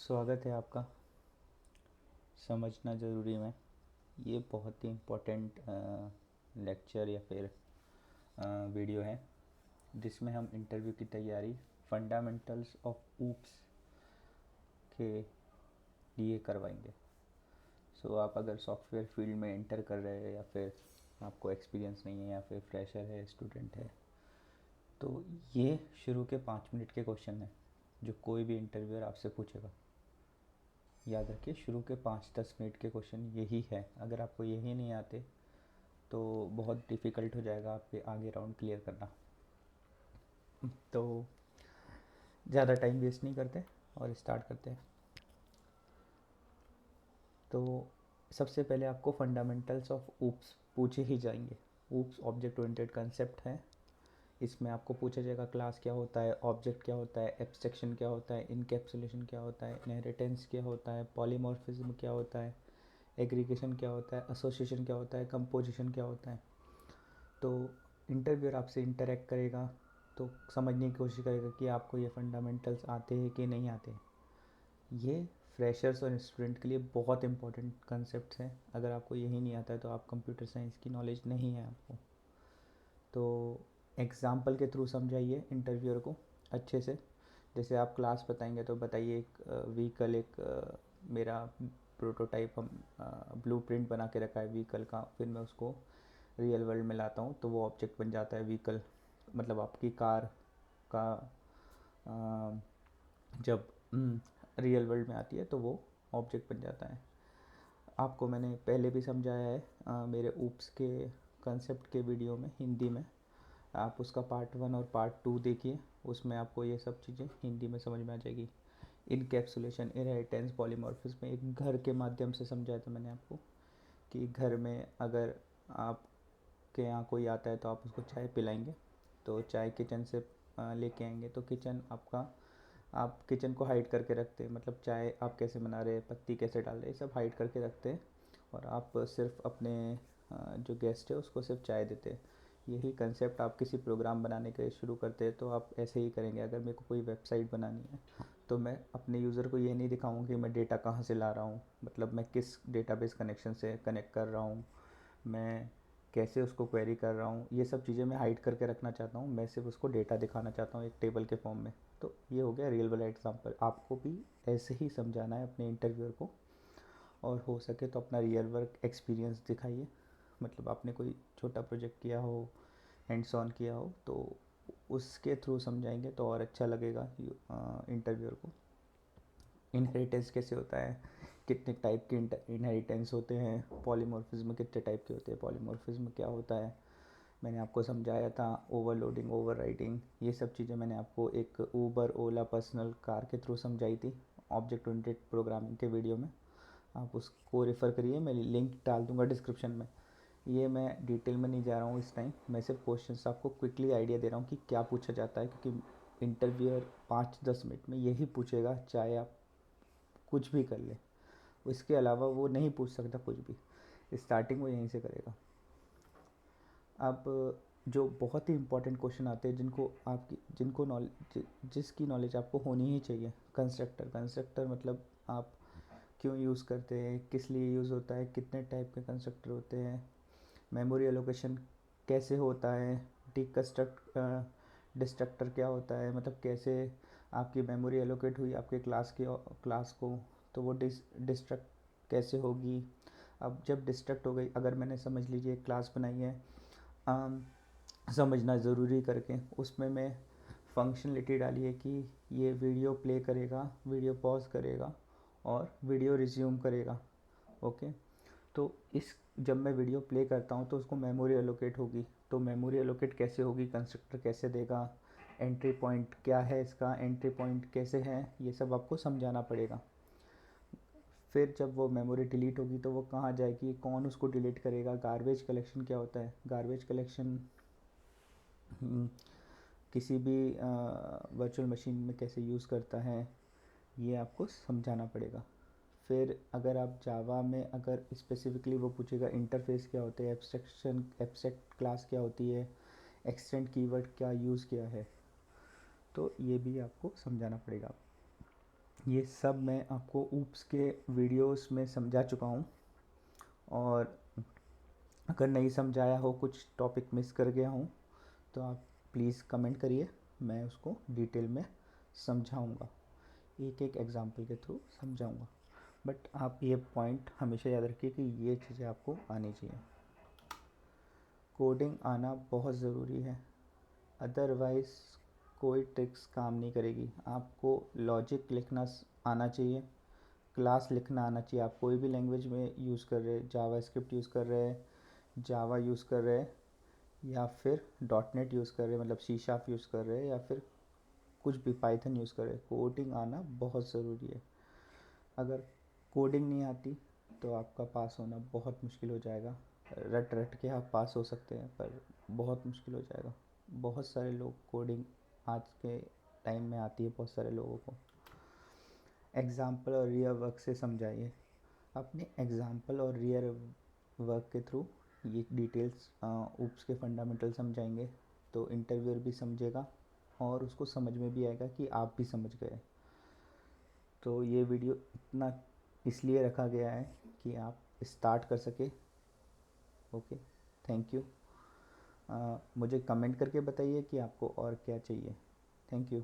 स्वागत है आपका समझना ज़रूरी में। ये बहुत ही इम्पोर्टेंट लेक्चर या फिर वीडियो है जिसमें हम इंटरव्यू की तैयारी फंडामेंटल्स ऑफ ऊप्स के लिए करवाएंगे। आप अगर सॉफ्टवेयर फील्ड में एंटर कर रहे हैं या फिर आपको एक्सपीरियंस नहीं है या फिर फ्रेशर है, स्टूडेंट है, तो ये शुरू के 5 मिनट के क्वेश्चन हैं जो कोई भी इंटरव्यूअर आपसे पूछेगा। याद रखिए, शुरू के 5-10 मिनट के क्वेश्चन यही है। अगर आपको यही नहीं आते तो बहुत डिफ़िकल्ट हो जाएगा आपके आगे राउंड क्लियर करना। तो ज़्यादा टाइम वेस्ट नहीं करते और स्टार्ट करते हैं। तो सबसे पहले आपको फंडामेंटल्स ऑफ ऊप्स पूछे ही जाएंगे। ऊप्स ऑब्जेक्ट ओरिएंटेड कंसेप्ट है। इसमें आपको पूछा जाएगा क्लास क्या होता है, ऑब्जेक्ट क्या होता है, एब्स्ट्रैक्शन क्या होता है, इनकैप्सुलेशन क्या होता है, इनहेरिटेंस क्या होता है, पॉलीमॉर्फिज्म क्या होता है, एग्रीगेशन क्या होता है, एसोसिएशन क्या होता है, कंपोजिशन क्या होता है। तो इंटरव्यूअर आपसे इंटरेक्ट करेगा तो समझने की कोशिश करेगा कि आपको ये फंडामेंटल्स आते हैं कि नहीं आते। ये फ्रेशर्स और स्टूडेंट के लिए बहुत इंपॉर्टेंट कंसेप्ट हैं। अगर आपको यही नहीं आता है तो आप कंप्यूटर साइंस की नॉलेज नहीं है आपको। तो एग्ज़ाम्पल के थ्रू समझाइए इंटरव्यूअर को अच्छे से। जैसे आप क्लास बताएंगे तो बताइए एक व्हीकल, एक मेरा प्रोटोटाइप हम ब्लूप्रिंट बना के रखा है व्हीकल का, फिर मैं उसको रियल वर्ल्ड में लाता हूँ तो वो ऑब्जेक्ट बन जाता है व्हीकल। मतलब आपकी कार का जब रियल वर्ल्ड में आती है तो वो ऑब्जेक्ट बन जाता है। आपको मैंने पहले भी समझाया है मेरे ऊप्स के कंसेप्ट के वीडियो में हिंदी में। आप उसका पार्ट 1 और पार्ट 2 देखिए, उसमें आपको ये सब चीज़ें हिंदी में समझ में आ जाएगी। इनकैप्सुलेशन, इनहेरिटेंस, पॉलीमॉर्फिज्म एक घर के माध्यम से समझाया था मैंने आपको कि घर में अगर आपके यहाँ कोई आता है तो आप उसको चाय पिलाएंगे, तो चाय किचन से लेके आएंगे तो किचन आपका, आप किचन को हाइड करके रखते हैं। मतलब चाय आप कैसे बना रहे हैं, पत्ती कैसे डाल रहे हैं, सब हाइड करके रखते हैं और आप सिर्फ अपने जो गेस्ट है उसको सिर्फ चाय देते हैं। यही कंसेप्ट आप किसी प्रोग्राम बनाने के लिए शुरू करते हैं तो आप ऐसे ही करेंगे। अगर मेरे को कोई वेबसाइट बनानी है तो मैं अपने यूज़र को ये नहीं दिखाऊंगा कि मैं डेटा कहाँ से ला रहा हूँ, मतलब मैं किस डेटाबेस कनेक्शन से कनेक्ट कर रहा हूँ, मैं कैसे उसको क्वेरी कर रहा हूँ। ये सब चीज़ें मैं हाइड करके रखना चाहता हूँ। मैं सिर्फ उसको डेटा दिखाना चाहता हूँ एक टेबल के फॉर्म में। तो ये हो गया रियल वाला एग्जांपल। आपको भी ऐसे ही समझाना है अपने इंटरव्यूअर को, और हो सके तो अपना रियल वर्क एक्सपीरियंस दिखाइए। मतलब आपने कोई छोटा प्रोजेक्ट किया हो, हैंड्स ऑन किया हो, तो उसके थ्रू समझाएंगे तो और अच्छा लगेगा इंटरव्यूअर को। इनहेरिटेंस कैसे होता है, कितने टाइप के इनहेरिटेंस होते हैं, पॉलीमॉर्फिज्म कितने टाइप के होते हैं, पॉलीमॉर्फिज्म क्या होता है, मैंने आपको समझाया था। ओवरलोडिंग, ओवरराइडिंग, ये सब चीज़ें मैंने आपको एक ऊबर ओला पर्सनल कार के थ्रू समझाई थी ऑब्जेक्ट ओरिएंटेड प्रोग्रामिंग के वीडियो में। आप उसको रेफ़र करिए, मैं लिंक डाल दूंगा डिस्क्रिप्शन में। ये मैं डिटेल में नहीं जा रहा हूँ इस टाइम, मैं सिर्फ क्वेश्चंस आपको क्विकली आइडिया दे रहा हूँ कि क्या पूछा जाता है, क्योंकि इंटरव्यूअर 5-10 मिनट में यही पूछेगा, चाहे आप कुछ भी कर ले। इसके अलावा वो नहीं पूछ सकता कुछ भी। स्टार्टिंग वो यहीं से करेगा। अब जो बहुत ही इंपॉर्टेंट क्वेश्चन आते हैं जिनको आपकी जिनको नॉलेज जिसकी नॉलेज आपको होनी ही चाहिए। कंस्ट्रक्टर, कंस्ट्रक्टर मतलब आप क्यों यूज़ करते हैं, किस लिए यूज़ होता है, कितने टाइप के कंस्ट्रक्टर होते हैं, मेमोरी एलोकेशन कैसे होता है, डिकस्ट्रक्ट डिस्ट्रक्टर क्या होता है, मतलब कैसे आपकी मेमोरी एलोकेट हुई आपके क्लास को, तो वो डिस्ट्रक्ट कैसे होगी। अब जब डिस्ट्रक्ट हो गई, अगर मैंने समझ लीजिए क्लास बनाई है समझना ज़रूरी करके, उसमें मैं फंक्शनलिटी डाली है कि ये वीडियो प्ले करेगा, वीडियो पॉज करेगा और वीडियो रिज्यूम करेगा। ओके, तो इस जब मैं वीडियो प्ले करता हूँ तो उसको मेमोरी एलोकेट होगी। तो मेमोरी एलोकेट कैसे होगी, कंस्ट्रक्टर कैसे देगा, एंट्री पॉइंट क्या है इसका, एंट्री पॉइंट कैसे है, ये सब आपको समझाना पड़ेगा। फिर जब वो मेमोरी डिलीट होगी तो वो कहाँ जाएगी, कौन उसको डिलीट करेगा, गार्बेज कलेक्शन क्या होता है, गार्बेज कलेक्शन किसी भी वर्चुअल मशीन में कैसे यूज़ करता है, ये आपको समझाना पड़ेगा। फिर अगर आप जावा में अगर स्पेसिफिकली वो पूछेगा इंटरफेस क्या होते हैं, एब्स्ट्रैक्शन, एब्स्ट्रैक्ट क्लास क्या होती है, एक्सटेंड कीवर्ड क्या यूज़ किया है, तो ये भी आपको समझाना पड़ेगा। ये सब मैं आपको ऊप्स के वीडियोस में समझा चुका हूँ, और अगर नहीं समझाया हो, कुछ टॉपिक मिस कर गया हूँ, तो आप प्लीज़ कमेंट करिए, मैं उसको डिटेल में समझाऊँगा, एक एक एग्ज़ाम्पल के थ्रू समझाऊँगा। बट आप ये पॉइंट हमेशा याद रखिए कि ये चीज़ें आपको आनी चाहिए। कोडिंग आना बहुत ज़रूरी है, अदरवाइज़ कोई ट्रिक्स काम नहीं करेगी। आपको लॉजिक लिखना आना चाहिए, क्लास लिखना आना चाहिए। आप कोई भी लैंग्वेज में यूज़ कर रहे हैं, जावा स्क्रिप्ट यूज़ कर रहे हैं, जावा यूज़ कर रहे हैं, या फिर डॉट नेट यूज़ कर रहे हैं, मतलब सी शार्प यूज़ कर रहे हैं, या फिर कुछ भी पाइथन यूज़ कर रहे हैं, कोडिंग आना बहुत ज़रूरी है। अगर कोडिंग नहीं आती तो आपका पास होना बहुत मुश्किल हो जाएगा। रट रट के आप पास हो सकते हैं, पर बहुत मुश्किल हो जाएगा। बहुत सारे लोग कोडिंग आज के टाइम में आती है बहुत सारे लोगों को। एग्ज़ाम्पल और रियल वर्क से समझाइए, अपने एग्ज़ाम्पल और रियल वर्क के थ्रू ये डिटेल्स ऊप्स के फंडामेंटल समझाएंगे, तो इंटरव्यूअर भी समझेगा और उसको समझ में भी आएगा कि आप भी समझ गए। तो ये वीडियो इतना इसलिए रखा गया है कि आप स्टार्ट कर सके। Okay, thank you. मुझे कमेंट करके बताइए कि आपको और क्या चाहिए। Thank you.